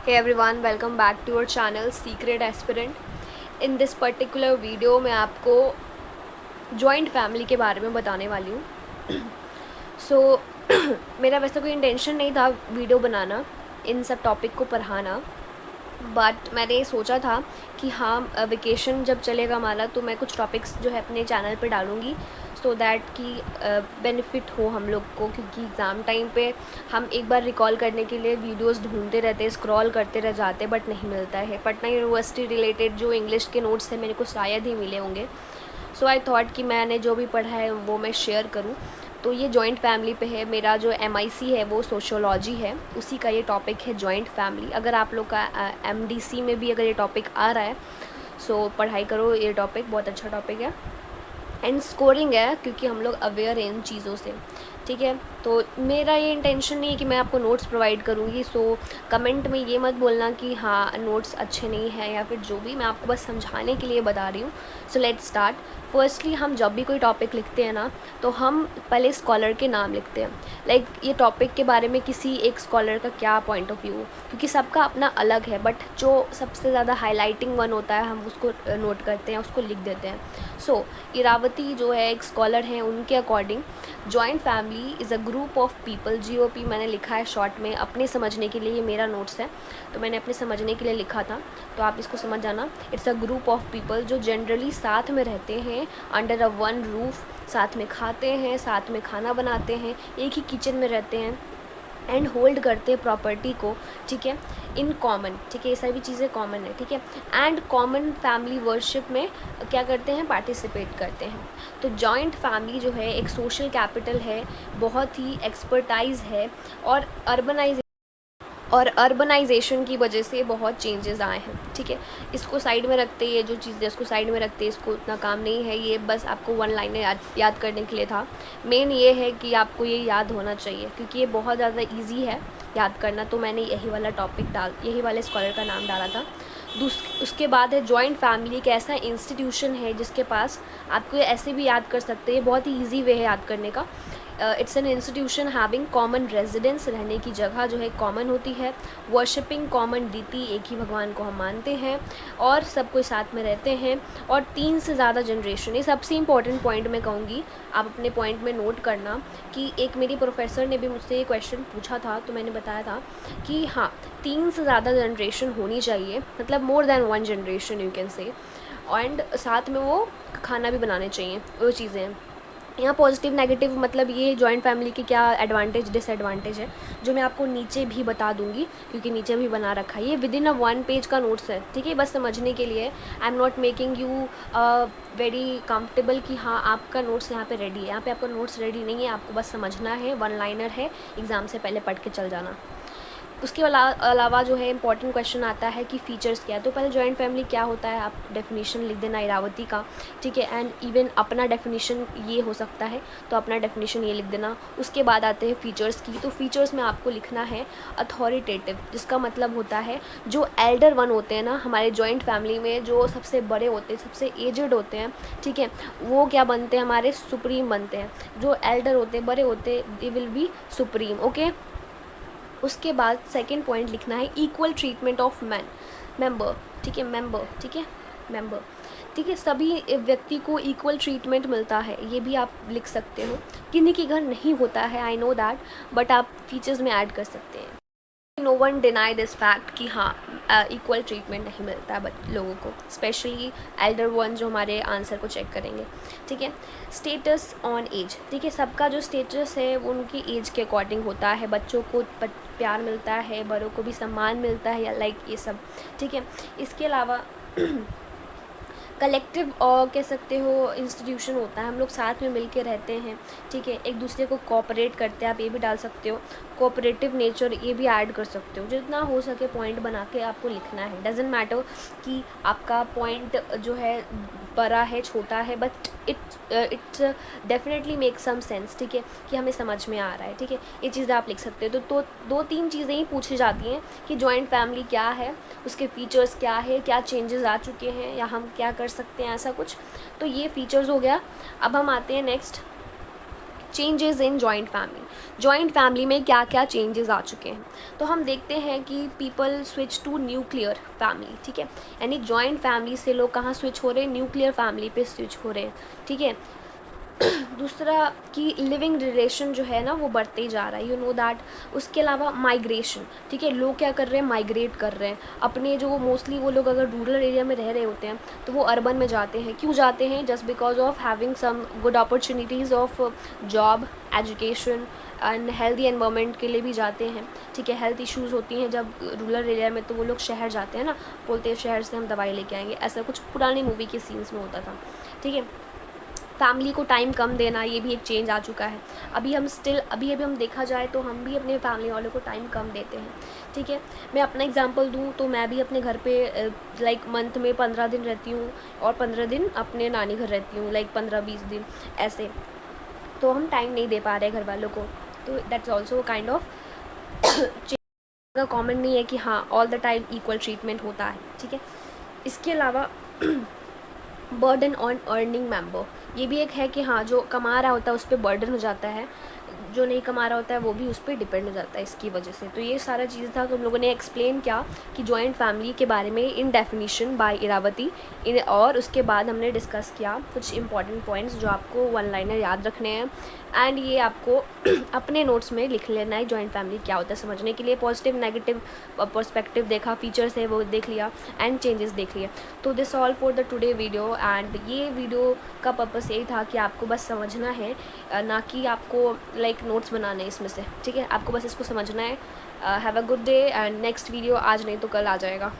Hey everyone, welcome back to your channel Secret Aspirant. In this particular video मैं आपको joint family के बारे में बताने वाली हूँ। सो मेरा वैसे कोई इंटेंशन नहीं था वीडियो बनाना, इन सब टॉपिक को पढ़ाना, बट मैंने सोचा था कि हाँ वेकेशन जब चलेगा हमारा तो मैं कुछ टॉपिक्स जो है अपने चैनल पे डालूँगी सो दैट कि बेनिफिट हो हम लोग को, क्योंकि एग्ज़ाम टाइम पे हम एक बार रिकॉल करने के लिए वीडियोस ढूंढते रहते हैं, स्क्रॉल करते रह जाते बट नहीं मिलता है। पटना यूनिवर्सिटी रिलेटेड जो इंग्लिश के नोट्स हैं मेरे को शायद ही मिले होंगे। सो आई थॉट कि मैंने जो भी पढ़ा है वो मैं शेयर करूँ। तो ये जॉइंट फैमिली पे है। मेरा जो MIC है वो सोशियोलॉजी है, उसी का ये टॉपिक है जॉइंट फैमिली। अगर आप लोग का MDC में भी अगर ये टॉपिक आ रहा है सो पढ़ाई करो, ये टॉपिक बहुत अच्छा टॉपिक है एंड स्कोरिंग है क्योंकि हम लोग अवेयर हैं इन चीज़ों से, ठीक है। तो मेरा ये इंटेंशन नहीं है कि मैं आपको नोट्स प्रोवाइड करूँगी, सो कमेंट में ये मत बोलना कि हाँ नोट्स अच्छे नहीं हैं या फिर जो भी, मैं आपको बस समझाने के लिए बता रही हूँ। So let's start. फर्स्टली हम जब भी कोई टॉपिक लिखते हैं ना तो हम पहले स्कॉलर के नाम लिखते हैं, लाइक ये टॉपिक के बारे में किसी एक स्कॉलर का क्या पॉइंट ऑफ व्यू, क्योंकि सबका अपना अलग है, बट जो सबसे ज़्यादा हाईलाइटिंग वन होता है हम उसको नोट करते हैं, उसको लिख देते हैं। सो इरावती जो है एक स्कॉलर हैं, उनके according joint family is a group of people, GOP मैंने लिखा है शॉर्ट में अपने समझने के लिए, ये मेरा नोट्स है तो मैंने अपने समझने के लिए लिखा था, तो आप इसको समझ जाना। It's a group of people जो जनरली साथ में रहते हैं अंडर अ वन रूफ, साथ में खाते हैं, साथ में खाना बनाते हैं, एक ही किचन में रहते हैं एंड होल्ड करते हैं प्रॉपर्टी को, ठीक है, इन कॉमन, ठीक है, ये सारी चीज़ें कॉमन है, ठीक है। एंड कॉमन फैमिली वर्शिप में क्या करते हैं, पार्टिसिपेट करते हैं। तो जॉइंट फैमिली जो है एक सोशल कैपिटल है, बहुत ही एक्सपर्टाइज है और अर्बनाइजेशन की वजह से बहुत चेंजेस आए हैं, ठीक है। इसको साइड में रखते, ये जो चीज़ है इसको साइड में रखते, इसको उतना काम नहीं है, ये बस आपको वन लाइनें याद करने के लिए था। मेन ये है कि आपको ये याद होना चाहिए क्योंकि ये बहुत ज़्यादा इजी है याद करना, तो मैंने यही वाले स्कॉलर का नाम डाला था। उसके बाद है जॉइंट फैमिली, एक ऐसा इंस्टीट्यूशन है जिसके पास आपको ऐसे भी याद कर सकते हैं, बहुत ही ईजी वे है याद करने का। It's an institution having common residence, रहने की जगह जो है कॉमन होती है, वर्शिपिंग कॉमन डीटी, एक ही भगवान को हम मानते हैं और सब कोई साथ में रहते हैं, और 3 से ज़्यादा जनरेशन। ये सबसे इंपॉर्टेंट पॉइंट मैं कहूँगी, आप अपने पॉइंट में नोट करना कि एक मेरी प्रोफेसर ने भी मुझसे ये क्वेश्चन पूछा था तो मैंने बताया था कि हाँ 3 से ज़्यादा जनरेशन होनी चाहिए, मतलब more than 1 generation you can say, and साथ में वो खाना भी बनाने चाहिए, वो चीज़ें हैं। यहाँ पॉजिटिव नेगेटिव मतलब ये जॉइंट फैमिली की क्या एडवांटेज डिसएडवांटेज है जो मैं आपको नीचे भी बता दूंगी, क्योंकि नीचे भी बना रखा है, ये विद इन अ 1 पेज का नोट्स है, ठीक है, बस समझने के लिए। I am not making you very comfortable कि हाँ आपका नोट्स यहाँ पे रेडी है, यहाँ पे आपका नोट्स रेडी नहीं है, आपको बस समझना है, 1 लाइनर है, एग्ज़ाम से पहले पढ़ के चल जाना। उसके अलावा जो है इंपॉर्टेंट क्वेश्चन आता है कि फ़ीचर्स क्या है, तो पहले जॉइंट फैमिली क्या होता है आप डेफिनेशन लिख देना इरावती का, ठीक है, एंड इवन अपना डेफिनेशन ये हो सकता है तो अपना डेफिनेशन ये लिख देना। उसके बाद आते हैं फ़ीचर्स की, तो फ़ीचर्स में आपको लिखना है अथॉरिटेटिव, जिसका मतलब होता है जो एल्डर वन होते हैं ना हमारे जॉइंट फैमिली में, जो सबसे बड़े होते हैं, सबसे एजड होते हैं, ठीक है, वो क्या बनते हैं, हमारे सुप्रीम बनते हैं। जो एल्डर होते हैं, बड़े होते हैं, they will be supreme, okay. उसके बाद सेकंड पॉइंट लिखना है इक्वल ट्रीटमेंट ऑफ मेंबर, ठीक है, मेंबर, ठीक है, सभी व्यक्ति को इक्वल ट्रीटमेंट मिलता है, ये भी आप लिख सकते हो। किन्हीं के घर नहीं होता है, आई नो दैट, बट आप फीचर्स में ऐड कर सकते हैं। No one deny this fact कि हाँ इक्वल ट्रीटमेंट नहीं मिलता है बट लोगों को, स्पेशली एल्डर वन जो हमारे आंसर को चेक करेंगे, ठीक है। स्टेटस ऑन एज, ठीक है, सबका जो स्टेटस है वो उनकी एज के अकॉर्डिंग होता है, बच्चों को प्यार मिलता है, बड़ों को भी सम्मान मिलता है, या लाइक ये सब, ठीक है। इसके अलावा कलेक्टिव और कह सकते हो इंस्टीट्यूशन होता है, हम लोग साथ में मिल के रहते हैं, ठीक है, एक दूसरे को कोऑपरेट करते हैं, आप ये भी डाल सकते हो, कोऑपरेटिव नेचर ये भी ऐड कर सकते हो। जितना हो सके पॉइंट बना के आपको लिखना है, डजेंट मैटर कि आपका पॉइंट जो है बड़ा है छोटा है, but it's definitely make some sense, ठीक है, कि हमें समझ में आ रहा है, ठीक है, ये चीज़ें आप लिख सकते हो। तो 2-3 चीज़ें ही पूछी जाती हैं कि जॉइंट फैमिली क्या है, उसके फीचर्स क्या है, क्या चेंजेस आ चुके हैं या हम क्या कर सकते हैं, ऐसा कुछ। तो ये फीचर्स हो गया। अब हम आते हैं next changes in joint family. Joint family में क्या क्या चेंजेस आ चुके हैं, तो हम देखते हैं कि people switch to nuclear family, ठीक है। यानी जॉइंट फैमिली से लोग कहाँ स्विच हो रहे हैं, न्यूक्लियर फैमिली पे स्विच हो रहे हैं, ठीक है। दूसरा कि लिविंग रिलेशन जो है ना वो बढ़ते ही जा रहा है, यू नो दैट। उसके अलावा माइग्रेशन, ठीक है, लोग क्या कर रहे हैं, माइग्रेट कर रहे हैं अपने, जो मोस्टली वो लोग अगर रूरल एरिया में रह रहे होते हैं तो वो अर्बन में जाते हैं। क्यों जाते हैं, just because of having some good opportunities of job, education and healthy environment के लिए भी जाते हैं, ठीक है। हेल्थ इश्यूज़ होती हैं जब रूरल एरिया में, तो वो लोग शहर जाते हैं ना, बोलते हैं शहर से हम दवाई लेके आएंगे, ऐसा कुछ पुरानी मूवी के सीन्स में होता था, ठीक है। फैमिली को टाइम कम देना, ये भी एक चेंज आ चुका है। अभी हम देखा जाए तो हम भी अपने फैमिली वालों को टाइम कम देते हैं, ठीक है। मैं अपना एग्जांपल दूँ तो मैं भी अपने घर पे लाइक मंथ में 15 दिन रहती हूँ और 15 दिन अपने नानी घर रहती हूँ, लाइक 15-20 दिन ऐसे। तो हम टाइम नहीं दे पा रहे घर वालों को, तो that's also kind of change. Common नहीं है कि हाँ all the time equal treatment होता है, ठीक है। इसके अलावा बर्डन ऑन अर्निंग मेंबर, ये भी एक है कि हाँ जो कमा रहा होता है उस पर बर्डन हो जाता है, जो नहीं कमा रहा होता है वो भी उस पर डिपेंड हो जाता है इसकी वजह से। तो ये सारा चीज़ था, तो हम लोगों ने एक्सप्लेन किया कि जॉइंट फैमिली के बारे में इन डेफिनेशन बाय इरावती और उसके बाद हमने डिस्कस किया कुछ इंपॉर्टेंट पॉइंट्स जो आपको वन लाइनर याद रखने हैं एंड ये आपको अपने नोट्स में लिख लेना है जॉइंट फैमिली क्या होता है समझने के लिए। पॉजिटिव नेगेटिव पर्सपेक्टिव देखा, फीचर्स है वो देख लिया एंड चेंजेस देख लिए। तो this all for the today video, and ये वीडियो का पर्पस यही था कि आपको बस समझना है, ना कि आपको लाइक नोट्स बनाने हैं इसमें से, ठीक है। आपको बस इसको समझना है। Have a good day and next video आज नहीं तो कल आ जाएगा।